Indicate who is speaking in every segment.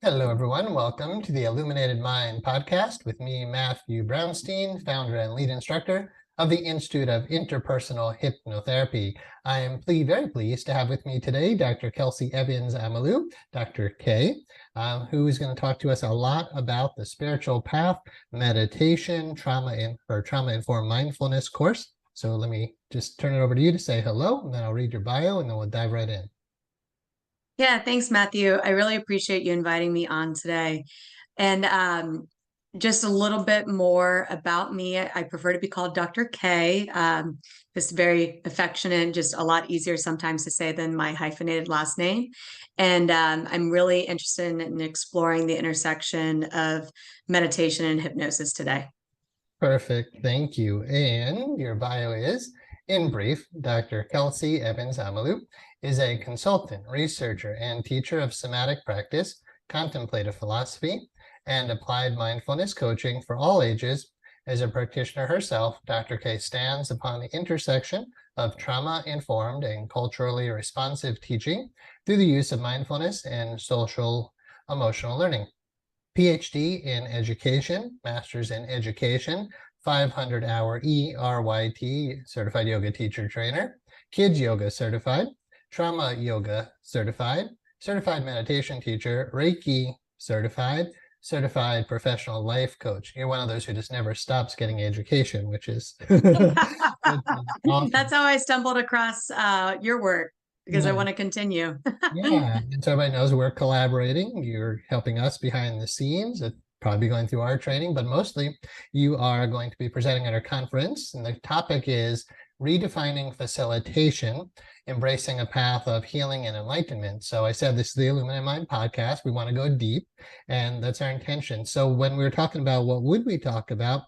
Speaker 1: Hello, everyone. Welcome to the Illuminated Mind podcast with me, Matthew Brownstein, founder and lead instructor of the Institute of Interpersonal Hypnotherapy. I am very pleased to have with me today Dr. Kelsey Evans-Amalu, Dr. K, who is going to talk to us a lot about the spiritual path, meditation, trauma-informed mindfulness course. So let me just turn it over to you to say hello, and then I'll read your bio, and then we'll dive right in.
Speaker 2: Yeah, thanks, Matthew. I really appreciate you inviting me on today. And just a little bit more about me. I prefer to be called Dr. K. It's very affectionate, just a lot easier sometimes to say than my hyphenated last name. And I'm really interested in exploring the intersection of meditation and hypnosis today.
Speaker 1: Perfect. Thank you. And your bio is, in brief, Dr. Kelsey Evans-Amalu is a consultant, researcher, and teacher of somatic practice, contemplative philosophy, and applied mindfulness coaching for all ages. As a practitioner herself, Dr. K stands upon the intersection of trauma-informed and culturally responsive teaching through the use of mindfulness and social emotional learning. PhD in education, master's in education, 500-hour ERYT, certified yoga teacher trainer, kids yoga certified, trauma yoga certified, certified meditation teacher, Reiki certified, certified professional life coach. You're one of those who just never stops getting education, which is awesome.
Speaker 2: That's how I stumbled across your work because I
Speaker 1: Yeah.
Speaker 2: want to continue.
Speaker 1: Yeah, and so everybody knows we're collaborating. You're helping us behind the scenes. It's probably going through our training, but mostly you are going to be presenting at our conference. And the topic is redefining facilitation, embracing a path of healing and enlightenment. So I said this is the Illuminated Mind podcast. We want to go deep, and that's our intention. So when we were talking about what would we talk about,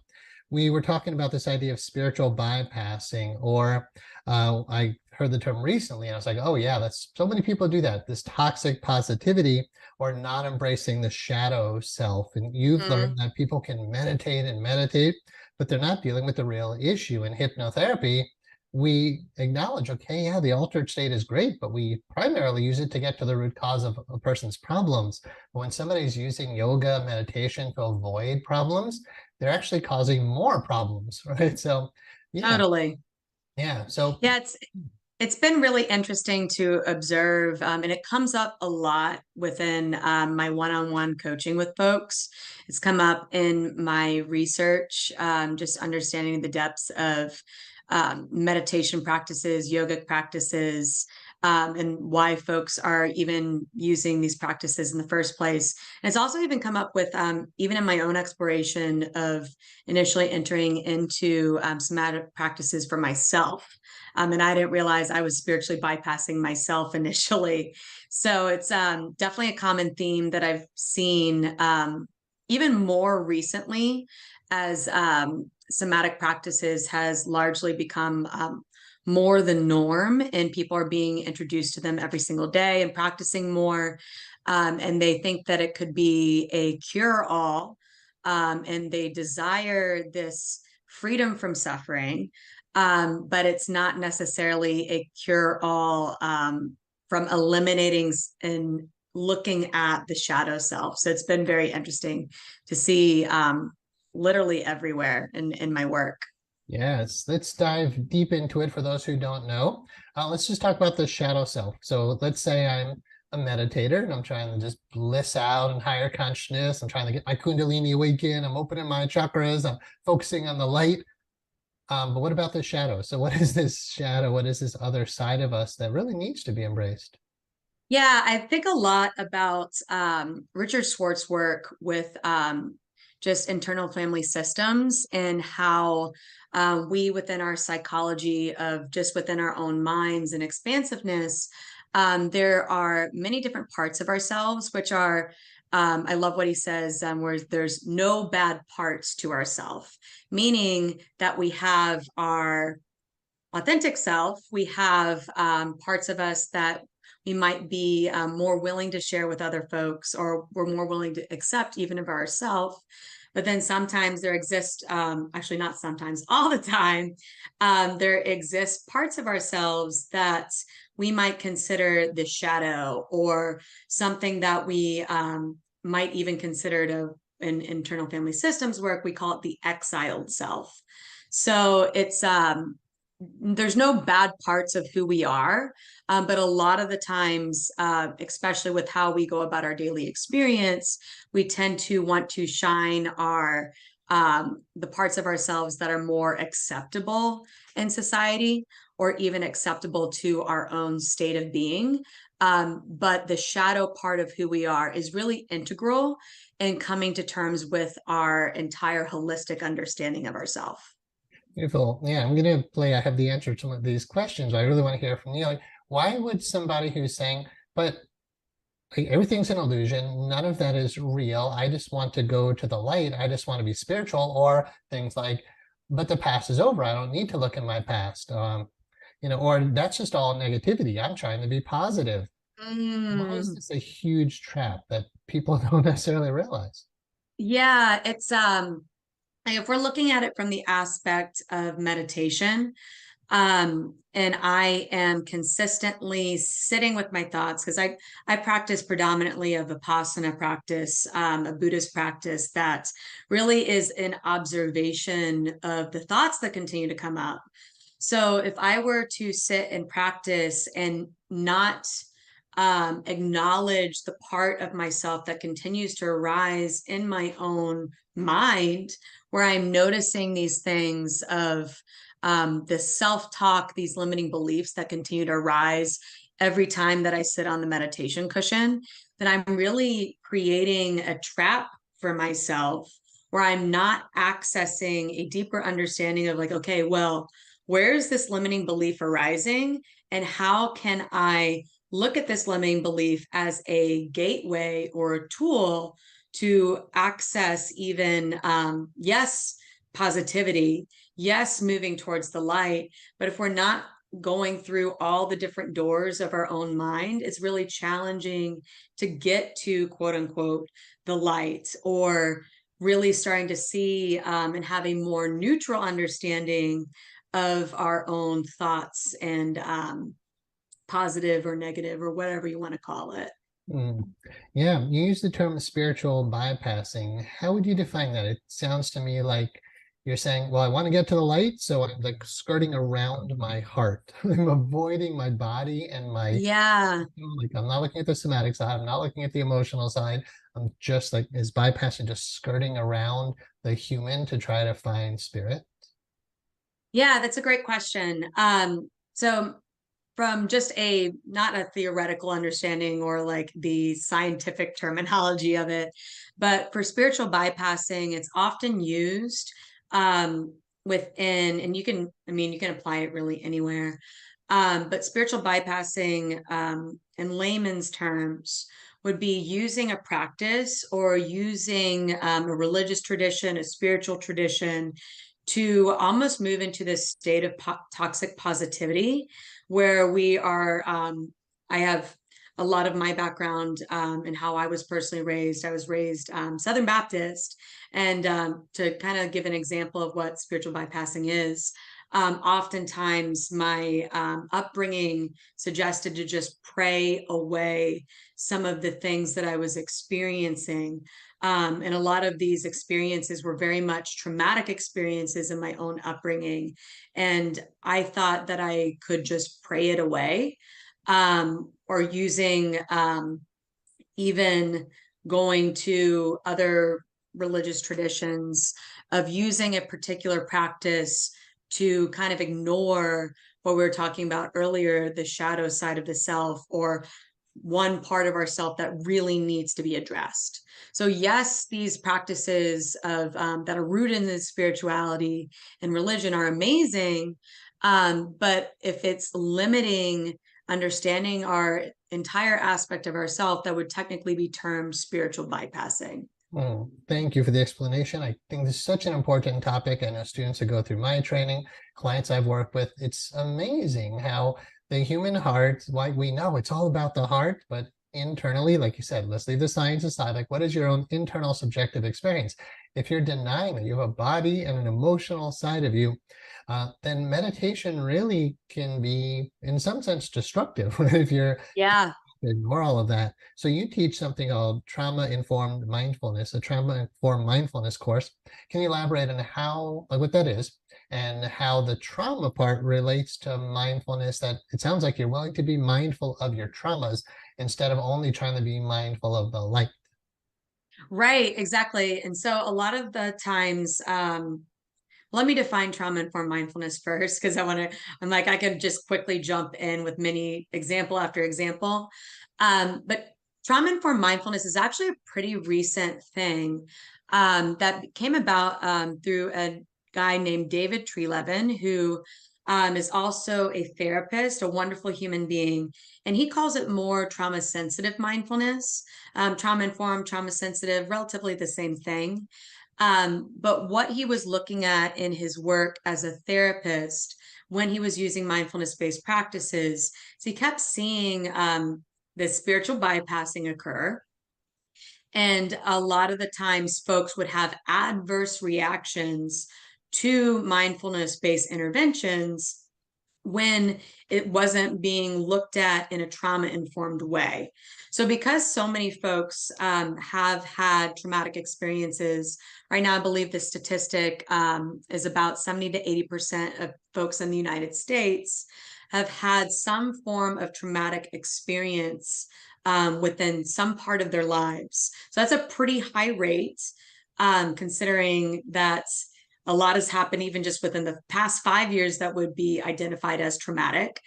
Speaker 1: we were talking about this idea of spiritual bypassing, or I heard the term recently, and I was like, oh yeah, that's so many people do that, this toxic positivity, or not embracing the shadow self. And you've learned that people can meditate, but they're not dealing with the real issue. In hypnotherapy, we acknowledge, okay, yeah, the altered state is great, but we primarily use it to get to the root cause of a person's problems. But when somebody's using yoga, meditation to avoid problems, they're actually causing more problems, right? So, yeah,
Speaker 2: Totally.
Speaker 1: yeah. So,
Speaker 2: Yeah, it's been really interesting to observe, and it comes up a lot within my one-on-one coaching with folks. It's come up in my research, just understanding the depths of meditation practices, yogic practices, and why folks are even using these practices in the first place. And it's also even come up with, even in my own exploration of initially entering into somatic practices for myself. And I didn't realize I was spiritually bypassing myself initially. So it's definitely a common theme that I've seen even more recently as somatic practices has largely become more the norm, and people are being introduced to them every single day and practicing more. And they think that it could be a cure-all, and they desire this freedom from suffering, but it's not necessarily a cure-all from eliminating and looking at the shadow self. So it's been very interesting to see literally everywhere in my work.
Speaker 1: yes, let's dive deep into it for those who don't know. Let's just talk about the shadow self. So let's say I'm a meditator and I'm trying to just bliss out in higher consciousness. I'm trying to get my Kundalini awakened. I'm opening my chakras. I'm focusing on the light. But what about the shadow? So what is this shadow? What is this other side of us that really needs to be embraced?
Speaker 2: Yeah, I think a lot about Richard Schwartz's work with just internal family systems and how we, within our psychology of just within our own minds and expansiveness, there are many different parts of ourselves, which are, I love what he says, where there's no bad parts to ourself, meaning that we have our authentic self, we have parts of us that we might be more willing to share with other folks, or we're more willing to accept even of ourselves. But then sometimes there exist, actually not sometimes, all the time, there exist parts of ourselves that we might consider the shadow, or something that we might even consider in internal family systems work, we call it the exiled self. So it's there's no bad parts of who we are, but a lot of the times, especially with how we go about our daily experience, we tend to want to shine our the parts of ourselves that are more acceptable in society or even acceptable to our own state of being. But the shadow part of who we are is really integral in coming to terms with our entire holistic understanding of ourselves.
Speaker 1: Beautiful. Yeah, I'm going to play. I have the answer to some of these questions. I really want to hear from you. Like, why would somebody who's saying, but like, everything's an illusion, none of that is real, I just want to go to the light, I just want to be spiritual, or things like, but the past is over, I don't need to look in my past, or that's just all negativity, I'm trying to be positive. Why is this a huge trap that people don't necessarily realize?
Speaker 2: Yeah, it's if we're looking at it from the aspect of meditation, and I am consistently sitting with my thoughts because I practice predominantly a Vipassana practice, a Buddhist practice that really is an observation of the thoughts that continue to come up. So if I were to sit and practice and not acknowledge the part of myself that continues to arise in my own mind, where I'm noticing these things of the self-talk, these limiting beliefs that continue to arise every time that I sit on the meditation cushion, then I'm really creating a trap for myself where I'm not accessing a deeper understanding of like, okay, well, where is this limiting belief arising? And how can I look at this limiting belief as a gateway or a tool to access even, yes, positivity, yes, moving towards the light. But if we're not going through all the different doors of our own mind, it's really challenging to get to quote unquote the light, or really starting to see and have a more neutral understanding of our own thoughts and positive or negative or whatever you want to call it.
Speaker 1: Yeah, you use the term spiritual bypassing. How would you define that? It sounds to me like you're saying, well, I want to get to the light, so I'm like skirting around my heart. I'm avoiding my body and
Speaker 2: Yeah.
Speaker 1: like I'm not looking at the somatic side, I'm not looking at the emotional side. I'm just like, is bypassing just skirting around the human to try to find spirit?
Speaker 2: Yeah, that's a great question. So from just a not a theoretical understanding or like the scientific terminology of it, but for spiritual bypassing, it's often used within, and you can, I mean, you can apply it really anywhere. But spiritual bypassing, in layman's terms, would be using a practice or using a religious tradition, a spiritual tradition to almost move into this state of toxic positivity where we are I have a lot of my background and how I was personally raised. I was raised Southern Baptist, and to kind of give an example of what spiritual bypassing is, oftentimes my upbringing suggested to just pray away some of the things that I was experiencing. And a lot of these experiences were very much traumatic experiences in my own upbringing. And I thought that I could just pray it away, or using even going to other religious traditions of using a particular practice to kind of ignore what we were talking about earlier, the shadow side of the self, or one part of ourself that really needs to be addressed. So yes, these practices of that are rooted in the spirituality and religion are amazing, but if it's limiting understanding our entire aspect of ourself, that would technically be termed spiritual bypassing.
Speaker 1: Thank you for the explanation. I think this is such an important topic. I know students who go through my training, clients I've worked with, it's amazing how the human heart, like we know it's all about the heart, but internally, like you said, let's leave the science aside. Like, what is your own internal subjective experience? If you're denying that you have a body and an emotional side of you, then meditation really can be, in some sense, destructive. If you're
Speaker 2: Yeah.
Speaker 1: ignore all of that. So you teach something called trauma-informed mindfulness, a trauma-informed mindfulness course. Can you elaborate on how, like what that is, and how the trauma part relates to mindfulness? That it sounds like you're willing to be mindful of your traumas instead of only trying to be mindful of the light.
Speaker 2: Right, exactly. And so a lot of the times, let me define trauma informed mindfulness first, because I'm like, I can just quickly jump in with many example after example. But trauma informed mindfulness is actually a pretty recent thing that came about through a guy named David Trelevin, who is also a therapist, a wonderful human being. And he calls it more trauma sensitive mindfulness. Trauma informed, trauma sensitive, relatively the same thing. But what he was looking at in his work as a therapist when he was using mindfulness-based practices, so he kept seeing this spiritual bypassing occur. And a lot of the times, folks would have adverse reactions to mindfulness-based interventions when it wasn't being looked at in a trauma-informed way. So because so many folks have had traumatic experiences, right now I believe the statistic is about 70 to 80% of folks in the United States have had some form of traumatic experience within some part of their lives. So that's a pretty high rate, considering that a lot has happened even just within the past 5 years that would be identified as traumatic,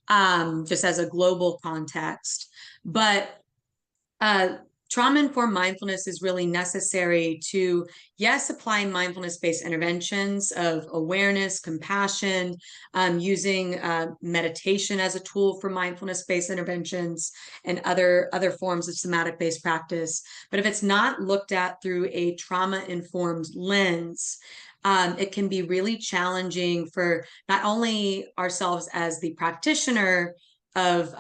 Speaker 2: just as a global context. But trauma-informed mindfulness is really necessary to, yes, apply mindfulness-based interventions of awareness, compassion, using meditation as a tool for mindfulness-based interventions, and other forms of somatic-based practice. But if it's not looked at through a trauma-informed lens, it can be really challenging for not only ourselves as the practitioner of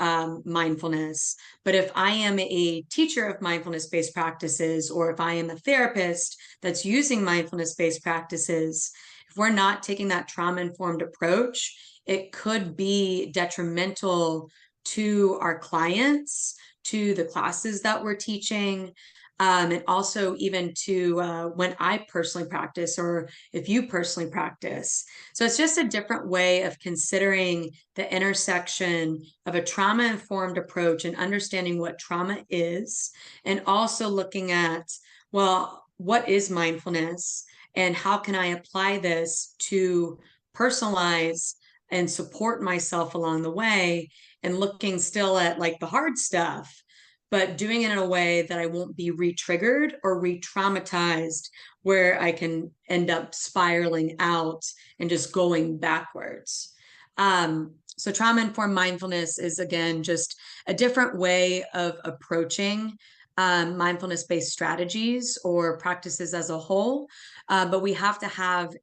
Speaker 2: mindfulness, but if I am a teacher of mindfulness-based practices, or if I am a therapist that's using mindfulness-based practices, if we're not taking that trauma-informed approach, it could be detrimental to our clients, to the classes that we're teaching, and also even to when I personally practice, or if you personally practice. So it's just a different way of considering the intersection of a trauma-informed approach and understanding what trauma is, and also looking at, well, what is mindfulness and how can I apply this to personalize and support myself along the way, and looking still at like the hard stuff, but doing it in a way that I won't be re-triggered or re-traumatized, where I can end up spiraling out and just going backwards. So trauma-informed mindfulness is, again, just a different way of approaching mindfulness-based strategies or practices as a whole. But we have to have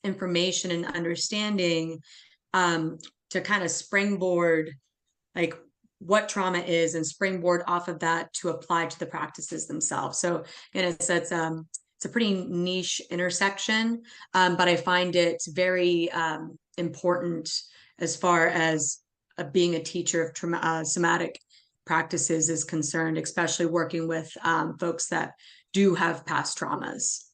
Speaker 2: information and understanding to kind of springboard like what trauma is, and springboard off of that to apply to the practices themselves. So, it's a pretty niche intersection, but I find it very important as far as being a teacher of somatic practices is concerned, especially working with folks that do have past traumas.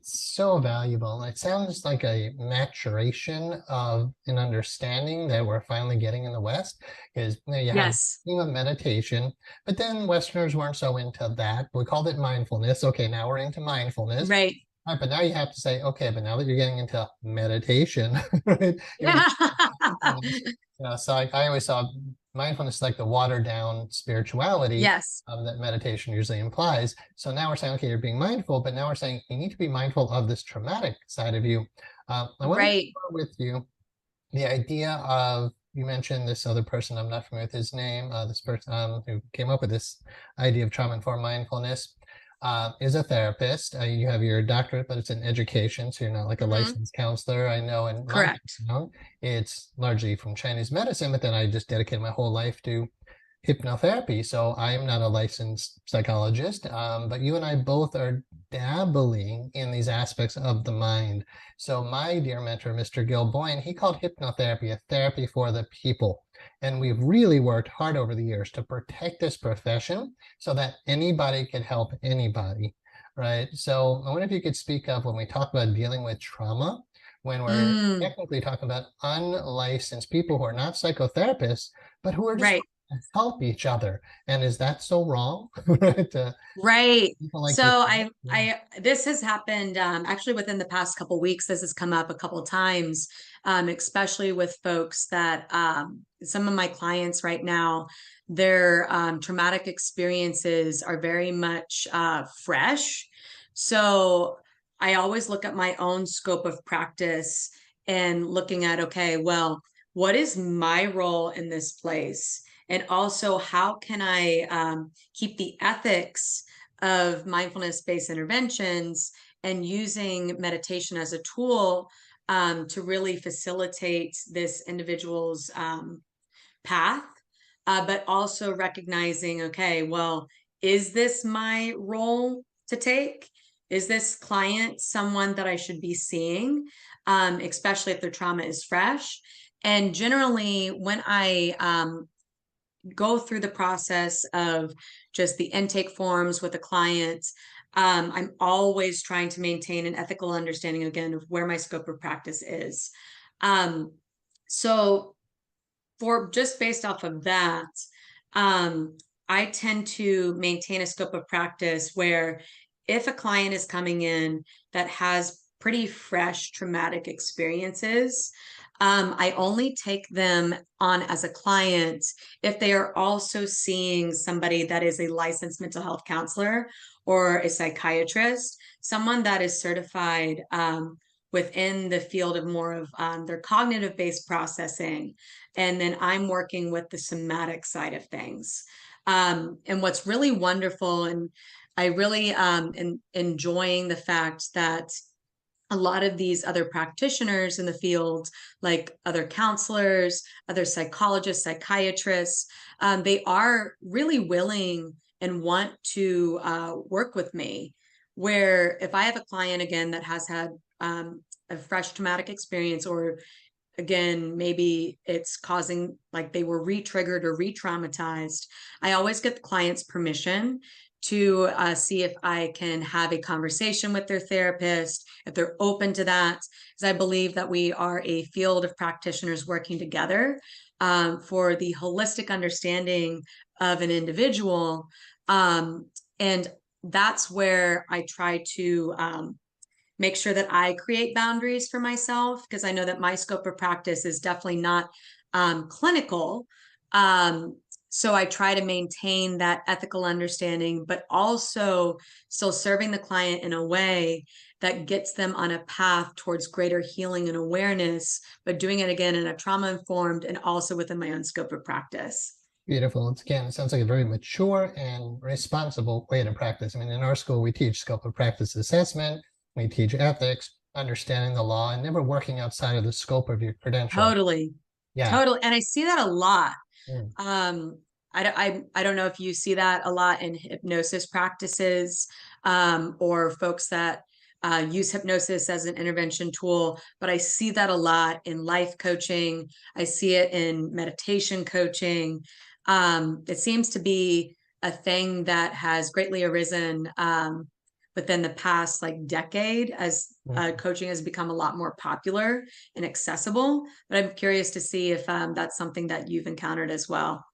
Speaker 1: So valuable. It sounds like a maturation of an understanding that we're finally getting in the West, because you have
Speaker 2: Yes.
Speaker 1: meditation, but then Westerners weren't so into that. We called it mindfulness. Okay, now we're into mindfulness.
Speaker 2: Right.
Speaker 1: All right, but now you have to say, okay, but now that you're getting into meditation, right?
Speaker 2: Yeah.
Speaker 1: So I always saw mindfulness like the watered down spirituality
Speaker 2: Yes.
Speaker 1: that meditation usually implies. So now we're saying, okay, you're being mindful, but now we're saying you need to be mindful of this traumatic side of you. I want to
Speaker 2: Right.
Speaker 1: start with you the idea of, you mentioned this other person, I'm not familiar with his name, this person who came up with this idea of trauma-informed mindfulness. Is a therapist. You have your doctorate, but it's in education, so you're not like a licensed counselor. I know in my
Speaker 2: Correct.
Speaker 1: background, it's largely from Chinese medicine, but then I just dedicated my whole life to hypnotherapy. So I am not a licensed psychologist, but you and I both are dabbling in these aspects of the mind. So my dear mentor, Mr. Gil Boyne, he called hypnotherapy a therapy for the people. And we've really worked hard over the years to protect this profession so that anybody can help anybody, right? So I wonder if you could speak up when we talk about dealing with trauma, when we're
Speaker 2: Mm,
Speaker 1: technically talking about unlicensed people who are not psychotherapists, but who are just
Speaker 2: right.
Speaker 1: help each other. And is that so wrong? Right?
Speaker 2: Right.
Speaker 1: People like
Speaker 2: So
Speaker 1: yourself? Yeah.
Speaker 2: this has happened actually within the past couple weeks. This has come up a couple times, especially with folks that some of my clients right now, their traumatic experiences are very much fresh. So I always look at my own scope of practice and looking at, okay, well, what is my role in this place? And also, how can I keep the ethics of mindfulness-based interventions and using meditation as a tool to really facilitate this individual's path, but also recognizing, okay, well, is this my role to take? Is this client someone that I should be seeing, especially if their trauma is fresh? And generally, when I go through the process of just the intake forms with a client, I'm always trying to maintain an ethical understanding again of where my scope of practice is. Um, so for just based off of that, um, I tend to maintain a scope of practice where if a client is coming in that has pretty fresh traumatic experiences, I only take them on as a client if they are also seeing somebody that is a licensed mental health counselor or a psychiatrist, someone that is certified within the field of more of their cognitive based processing. And then I'm working with the somatic side of things. And what's really wonderful, and I really enjoying the fact that a lot of these other practitioners in the field, like other counselors, other psychologists, psychiatrists, they are really willing and want to work with me. Where if I have a client again that has had a fresh traumatic experience, or again, maybe it's causing like they were re-triggered or re-traumatized, I always get the client's permission to see if I can have a conversation with their therapist, if they're open to that, because I believe that we are a field of practitioners working together for the holistic understanding of an individual. And that's where I try to make sure that I create boundaries for myself, because I know that my scope of practice is definitely not clinical. So I try to maintain that ethical understanding, but also still serving the client in a way that gets them on a path towards greater healing and awareness, but doing it again in a trauma informed and also within my own scope of practice.
Speaker 1: Beautiful. It's, again, it sounds like a very mature and responsible way to practice. I mean, in our school, we teach scope of practice assessment, we teach ethics, understanding the law, and never working outside of the scope of your credential.
Speaker 2: Totally.
Speaker 1: Yeah.
Speaker 2: Totally. And I see that a lot.
Speaker 1: Mm.
Speaker 2: Um, I don't know if you see that a lot in hypnosis practices or folks that use hypnosis as an intervention tool, but I see that a lot in life coaching. I see it in meditation coaching. It seems to be a thing that has greatly arisen within the past like decade as
Speaker 1: Mm.
Speaker 2: coaching has become a lot more popular and accessible. But I'm curious to see if that's something that you've encountered as well.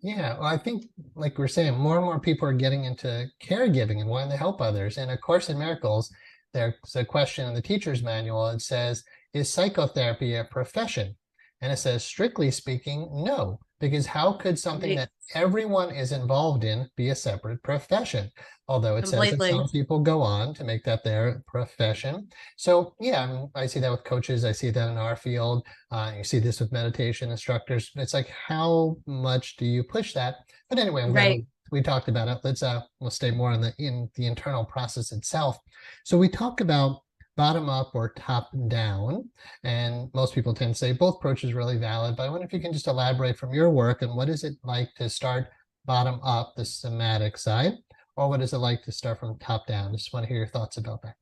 Speaker 1: Yeah, well, I think, like we're saying, more and more people are getting into caregiving and wanting to help others. In A Course in Miracles, there's a question in the teacher's manual. It says, is psychotherapy a profession? And it says, strictly speaking, no, because how could something
Speaker 2: Right.
Speaker 1: that everyone is involved in be a separate profession? Although it says that
Speaker 2: Completely.
Speaker 1: some people go on to make that their profession. So yeah, I mean, I see that with coaches. I see that in our field. You see this with meditation instructors. It's like, how much do you push that? But anyway, I'm glad
Speaker 2: Right.
Speaker 1: we talked about it. We'll stay more in the internal process itself. So we talk about bottom up or top down? And most people tend to say both approaches are really valid, but I wonder if you can just elaborate from your work and what is it like to start bottom up, the somatic side, or what is it like to start from top down? Just want to hear your thoughts about that.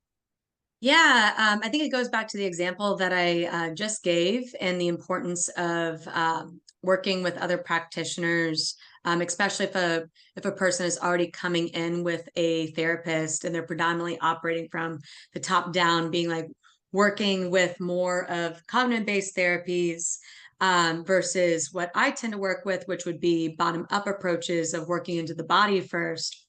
Speaker 2: Yeah, I think it goes back to the example that I just gave and the importance of working with other practitioners, especially if a person is already coming in with a therapist and they're predominantly operating from the top down, being like working with more of cognitive-based therapies versus what I tend to work with, which would be bottom-up approaches of working into the body first.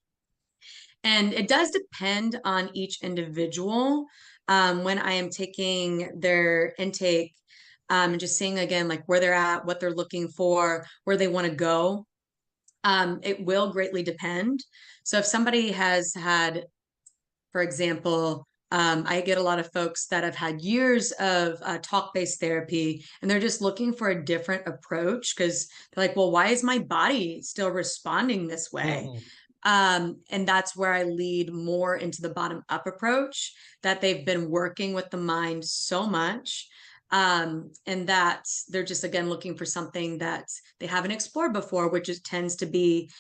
Speaker 2: And it does depend on each individual. When I am taking their intake, and just seeing again, like where they're at, what they're looking for, where they want to go, it will greatly depend. So if somebody has had, for example, I get a lot of folks that have had years of talk-based therapy, and they're just looking for a different approach because they're like, well, why is my body still responding this way?
Speaker 1: Mhm.
Speaker 2: And that's where I lead more into the bottom up approach, that they've been working with the mind so much. And that they're just, again, looking for something that they haven't explored before, which is, tends to be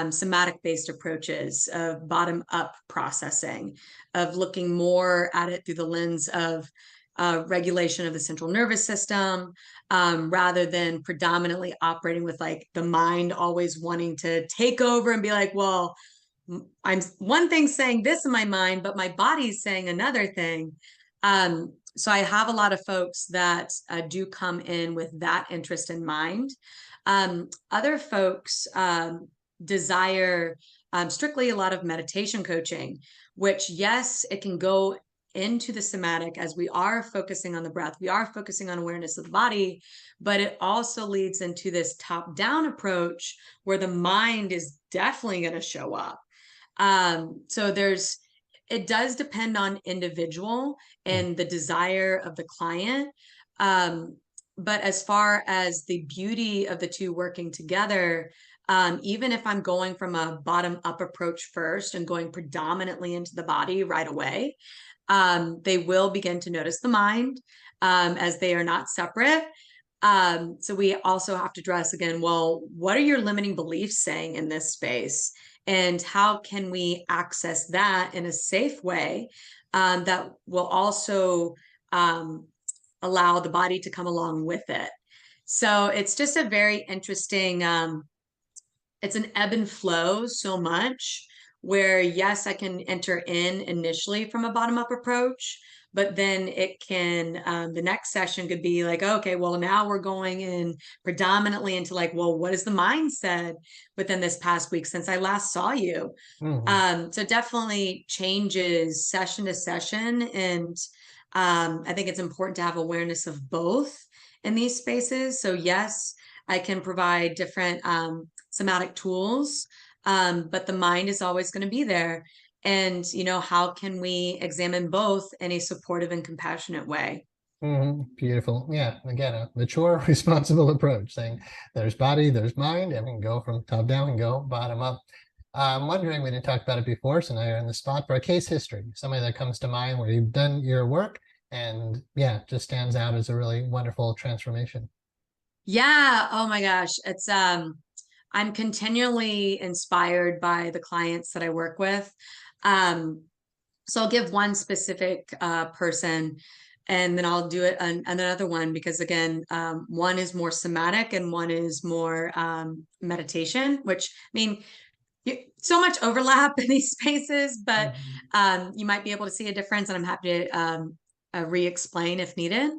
Speaker 2: somatic based approaches of bottom up processing, of looking more at it through the lens of regulation of the central nervous system, rather than predominantly operating with like the mind always wanting to take over and be like, well, I'm one thing saying this in my mind, but my body's saying another thing. So I have a lot of folks that do come in with that interest in mind. Other folks desire strictly a lot of meditation coaching, which, yes, it can go into the somatic as we are focusing on the breath, we are focusing on awareness of the body, but it also leads into this top down approach where the mind is definitely going to show up. So it does depend on individual
Speaker 1: Mm.
Speaker 2: and the desire of the client. Um, but as far as the beauty of the two working together, even if I'm going from a bottom up approach first and going predominantly into the body right away, they will begin to notice the mind, as they are not separate. So we also have to address again, well, what are your limiting beliefs saying in this space? And how can we access that in a safe way, that will also allow the body to come along with it? So it's just a very interesting, it's an ebb and flow so much, where yes, I can enter in initially from a bottom up approach, but then it can, the next session could be like, okay, well, now we're going in predominantly into like, well, what is the mindset within this past week since I last saw you?
Speaker 1: Mhm.
Speaker 2: So definitely changes session to session. And I think it's important to have awareness of both in these spaces. So yes, I can provide different somatic tools, but the mind is always going to be there. And, how can we examine both in a supportive and compassionate way?
Speaker 1: Beautiful. Yeah, again, a mature, responsible approach, saying there's body, there's mind, and we can go from top down and go bottom up. I'm wondering, we didn't talk about it before, so now you're in the spot for a case history, somebody that comes to mind where you've done your work and yeah, just stands out as a really wonderful transformation.
Speaker 2: Yeah. Oh my gosh. I'm continually inspired by the clients that I work with. Um, so I'll give one specific person, and then I'll do it another one because again, one is more somatic and one is more meditation, which I mean, so much overlap in these spaces, but
Speaker 1: Mhm.
Speaker 2: you might be able to see a difference, and I'm happy to re-explain if needed.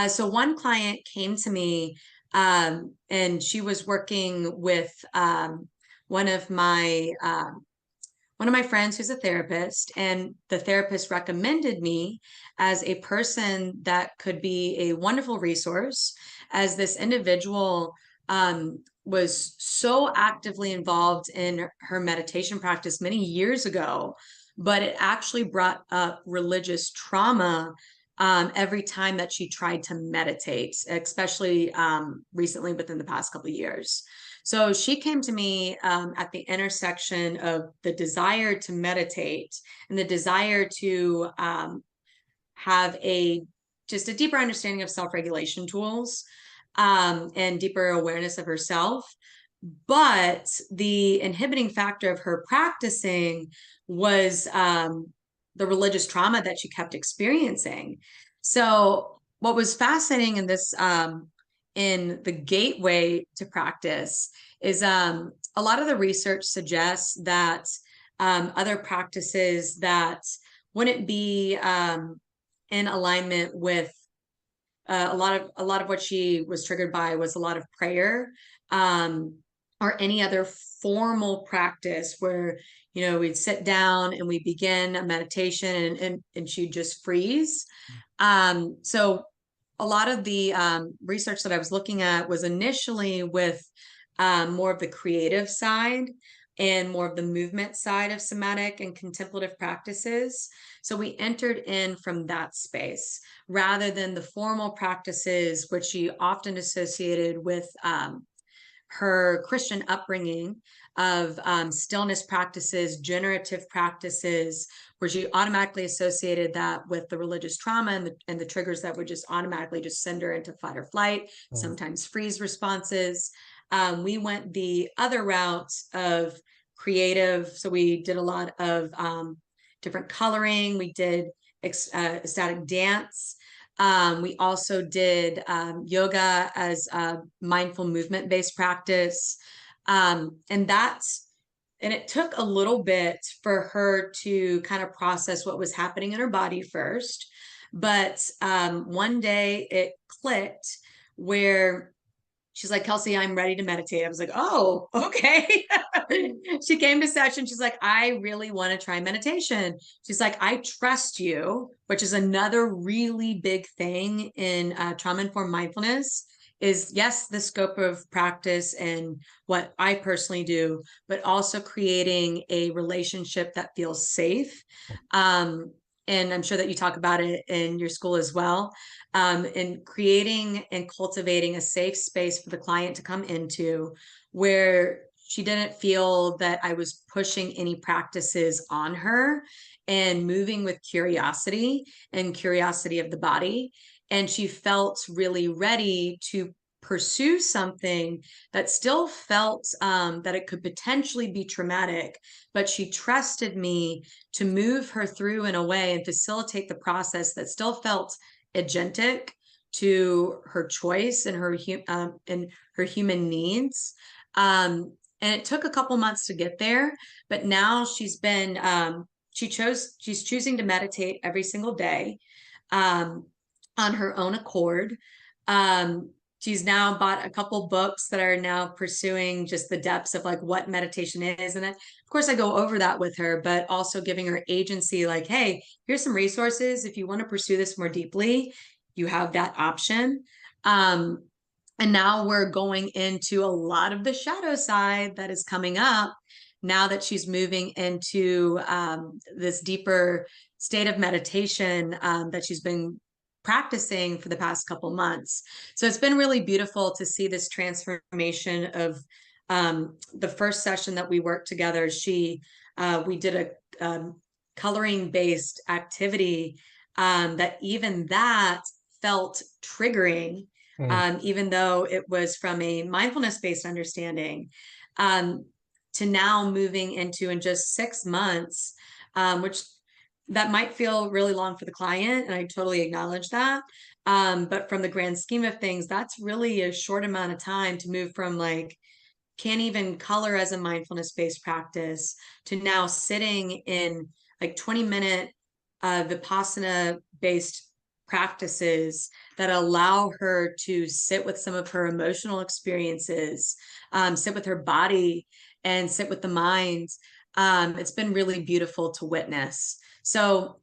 Speaker 2: So one client came to me, and she was working with one of my one of my friends who's a therapist, and the therapist recommended me as a person that could be a wonderful resource, as this individual was so actively involved in her meditation practice many years ago, but it actually brought up religious trauma every time that she tried to meditate, especially recently within the past couple of years. So she came to me at the intersection of the desire to meditate and the desire to have just a deeper understanding of self-regulation tools, and deeper awareness of herself. But the inhibiting factor of her practicing was the religious trauma that she kept experiencing. So what was fascinating in this, in the gateway to practice, is a lot of the research suggests that other practices that wouldn't be in alignment with a lot of what she was triggered by was a lot of prayer, or any other formal practice where, you know, we'd sit down and we begin a meditation, and she'd just freeze. So a lot of the research that I was looking at was initially with more of the creative side and more of the movement side of somatic and contemplative practices. So we entered in from that space rather than the formal practices, which she often associated with her Christian upbringing of stillness practices, generative practices, where she automatically associated that with the religious trauma and the triggers that would just automatically just send her into fight or flight, sometimes freeze responses. We went the other route of creative. So we did a lot of different coloring. We did ecstatic dance. We also did yoga as a mindful movement-based practice. And it took a little bit for her to kind of process what was happening in her body first. But one day it clicked where she's like, Kelsey, I'm ready to meditate. I was like, oh, okay. She came to session. She's like, I really want to try meditation. She's like, I trust you, which is another really big thing in trauma-informed mindfulness is, yes, the scope of practice and what I personally do, but also creating a relationship that feels safe. And I'm sure that you talk about it in your school as well, and creating and cultivating a safe space for the client to come into where she didn't feel that I was pushing any practices on her, and moving with curiosity and curiosity of the body. And she felt really ready to pursue something that still felt that it could potentially be traumatic, but she trusted me to move her through in a way and facilitate the process that still felt agentic to her choice and her human needs. And it took a couple months to get there, but now she's choosing to meditate every single day on her own accord. She's now bought a couple books that are now pursuing just the depths of like what meditation is. And of course I go over that with her, but also giving her agency, like, hey, here's some resources. If you want to pursue this more deeply, you have that option. And now we're going into a lot of the shadow side that is coming up now that she's moving into this deeper state of meditation that she's been practicing for the past couple months. So it's been really beautiful to see this transformation of the first session that we worked together. We did a coloring based activity that even that felt triggering, even though it was from a mindfulness based understanding, to now moving into in just 6 months, which that might feel really long for the client, and I totally acknowledge that. But from the grand scheme of things, that's really a short amount of time to move from like, can't even color as a mindfulness-based practice to now sitting in like 20-minute Vipassana-based practices that allow her to sit with some of her emotional experiences, sit with her body, and sit with the mind. It's been really beautiful to witness. So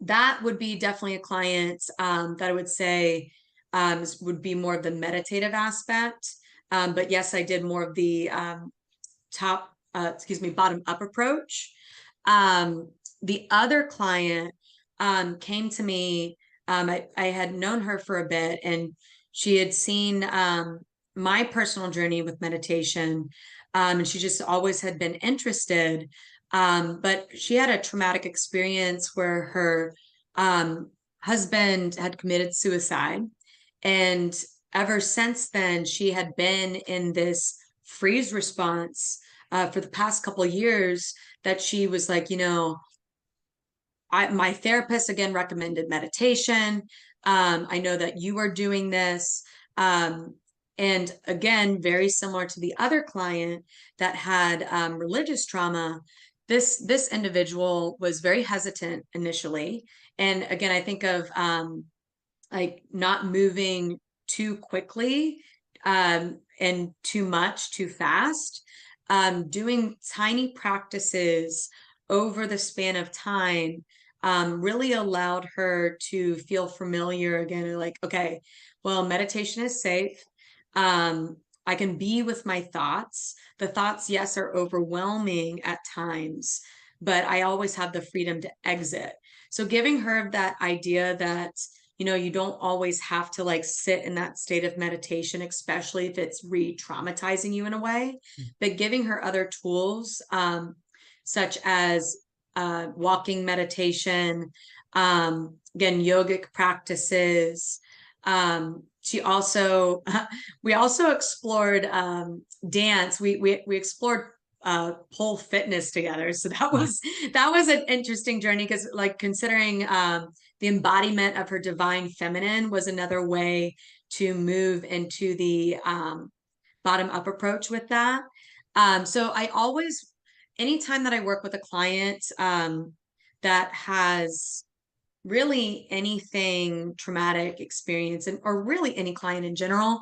Speaker 2: that would be definitely a client that I would say would be more of the meditative aspect. But yes, I did more of the bottom up approach. The other client came to me. I had known her for a bit, and she had seen my personal journey with meditation. And she just always had been interested. But she had a traumatic experience where her husband had committed suicide. And ever since then, she had been in this freeze response for the past couple of years that she was like, my therapist again recommended meditation. I know that you are doing this. And again, very similar to the other client that had religious trauma, this individual was very hesitant initially. And again, I think of like not moving too quickly and too much too fast, doing tiny practices over the span of time really allowed her to feel familiar again. Like, okay, well, meditation is safe. I can be with my thoughts. The thoughts, yes, are overwhelming at times, but I always have the freedom to exit. So giving her that idea that, you don't always have to like sit in that state of meditation, especially if it's re-traumatizing you in a way, but giving her other tools, such as walking meditation, again, yogic practices. She also, we also explored dance. We explored pole fitness together. So that was an interesting journey because like considering the embodiment of her divine feminine was another way to move into the bottom up approach with that. So I always, anytime that I work with a client that has really anything traumatic experience or really any client in general,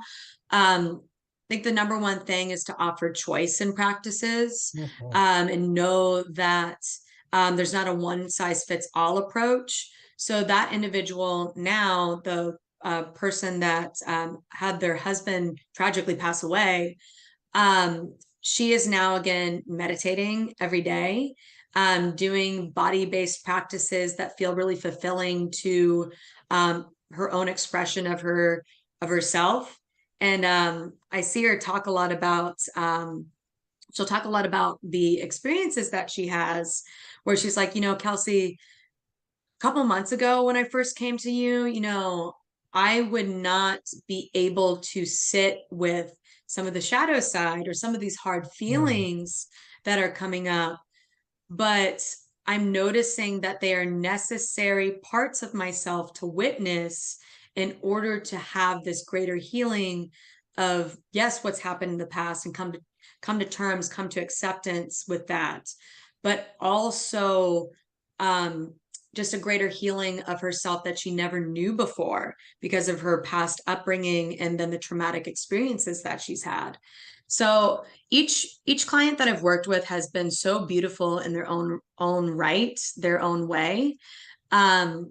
Speaker 2: I think the number one thing is to offer choice in practices, and know that there's not a one size fits all approach. So that individual now, the person that had their husband tragically pass away, she is now again meditating every day, doing body-based practices that feel really fulfilling to her own expression of herself. And I see her talk a lot about she'll talk a lot about the experiences that she has, where she's like, Kelsey, a couple months ago when I first came to you, I would not be able to sit with some of the shadow side or some of these hard feelings that are coming up. But I'm noticing that they are necessary parts of myself to witness in order to have this greater healing of, yes, what's happened in the past, and come to terms, come to acceptance with that, but also just a greater healing of herself that she never knew before because of her past upbringing and then the traumatic experiences that she's had. So each client that I've worked with has been so beautiful in their own right, their own way. And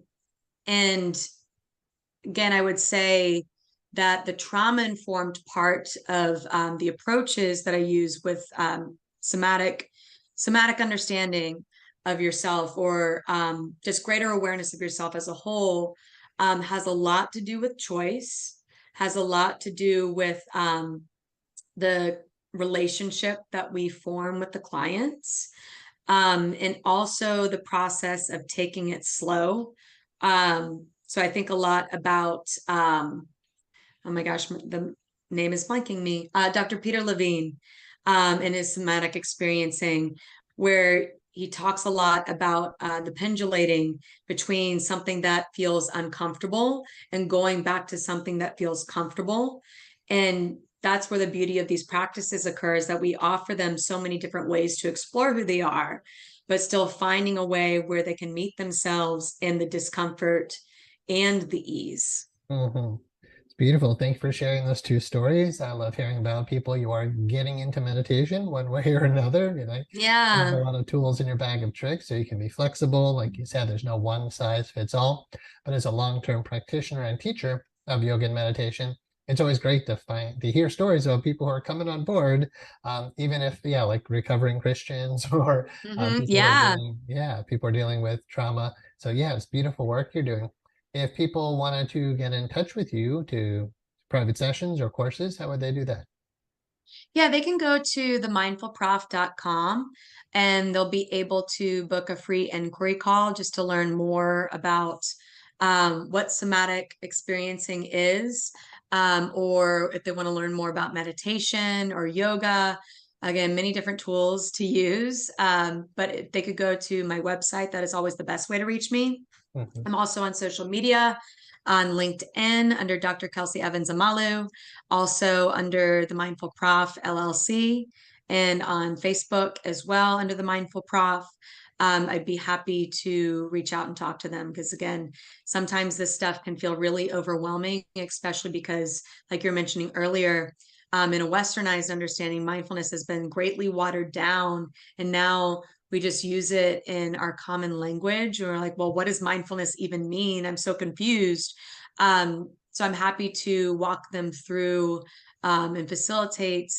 Speaker 2: again, I would say that the trauma-informed part of the approaches that I use with somatic understanding of yourself, or just greater awareness of yourself as a whole, has a lot to do with choice, has a lot to do with the relationship that we form with the clients, and also the process of taking it slow. So I think a lot about, oh my gosh, the name is blanking me, Dr. Peter Levine, in his somatic experiencing, where he talks a lot about the pendulating between something that feels uncomfortable and going back to something that feels comfortable. And that's where the beauty of these practices occurs, that we offer them so many different ways to explore who they are, but still finding a way where they can meet themselves in the discomfort and the ease.
Speaker 1: It's beautiful. Thank you for sharing those two stories. I love hearing about people you are getting into meditation one way or another. You have a lot of tools in your bag of tricks, so you can be flexible. Like you said, there's no one size fits all. But as a long-term practitioner and teacher of yoga and meditation, it's always great to hear stories of people who are coming on board, even if, like recovering Christians or people are dealing with trauma. So it's beautiful work you're doing. If people wanted to get in touch with you to private sessions or courses, how would they do that?
Speaker 2: Yeah, they can go to themindfulprof.com and they'll be able to book a free inquiry call just to learn more about what somatic experiencing is, or if they want to learn more about meditation or yoga. Again, many different tools to use, but if they could go to my website. That is always the best way to reach me.
Speaker 1: Mhm.
Speaker 2: I'm also on social media, on LinkedIn under Dr. Kelsey Evans-Amalu, also under the Mindful Prof LLC, and on Facebook as well under the Mindful Prof. I'd be happy to reach out and talk to them because, again, sometimes this stuff can feel really overwhelming, especially because, like you're mentioning earlier, in a westernized understanding, mindfulness has been greatly watered down, and now we just use it in our common language. And we're like, well, what does mindfulness even mean? I'm so confused. So I'm happy to walk them through and facilitate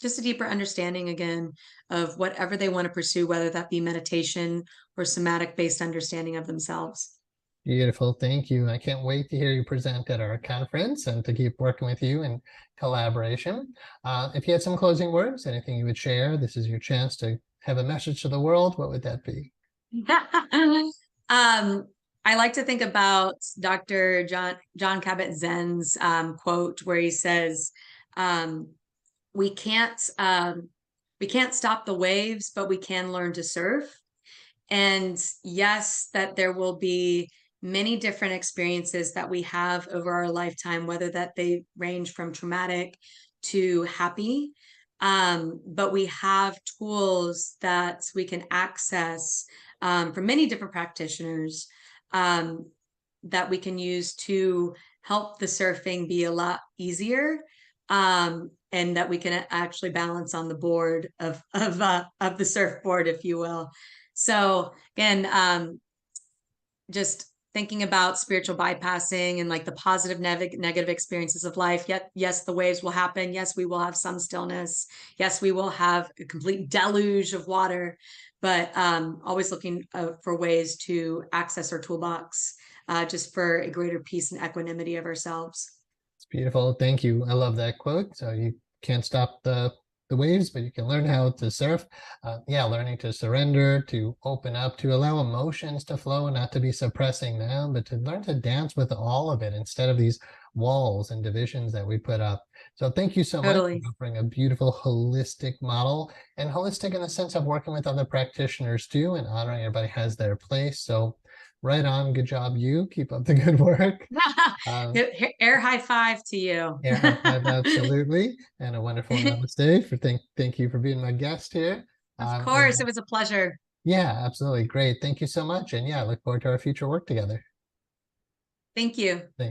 Speaker 2: just a deeper understanding again of whatever they want to pursue, whether that be meditation or somatic based understanding of themselves.
Speaker 1: Beautiful. Thank you. I can't wait to hear you present at our conference and to keep working with you in collaboration. If you had some closing words, anything you would share, this is your chance to have a message to the world. What would that be?
Speaker 2: I like to think about Dr. John Kabat-Zinn's quote where he says, we can't stop the waves, but we can learn to surf. And yes, that there will be many different experiences that we have over our lifetime, whether that they range from traumatic to happy. But we have tools that we can access from many different practitioners that we can use to help the surfing be a lot easier. And that we can actually balance on the board of the surfboard, if you will. So again, just thinking about spiritual bypassing and like the positive negative experiences of life. Yet, yes, the waves will happen. Yes, we will have some stillness. Yes, we will have a complete deluge of water, but always looking for ways to access our toolbox just for a greater peace and equanimity of ourselves.
Speaker 1: It's beautiful. Thank you. I love that quote. So you can't stop the waves, but you can learn how to surf. Yeah, learning to surrender, to open up, to allow emotions to flow, not to be suppressing them, but to learn to dance with all of it instead of these walls and divisions that we put up. So thank you so much for
Speaker 2: Totally.
Speaker 1: offering a beautiful holistic model, and holistic in the sense of working with other practitioners too, and honoring everybody has their place. So right on. Good job, you. Keep up the good work. Um,
Speaker 2: Air high five to you.
Speaker 1: Air high five, absolutely. And a wonderful namaste. Thank you for being my guest here.
Speaker 2: Of
Speaker 1: And
Speaker 2: course, it was a pleasure.
Speaker 1: yeah, absolutely. Great. Thank you so much. And yeah, I look forward to our future work together.
Speaker 2: Thank you.
Speaker 1: Thanks.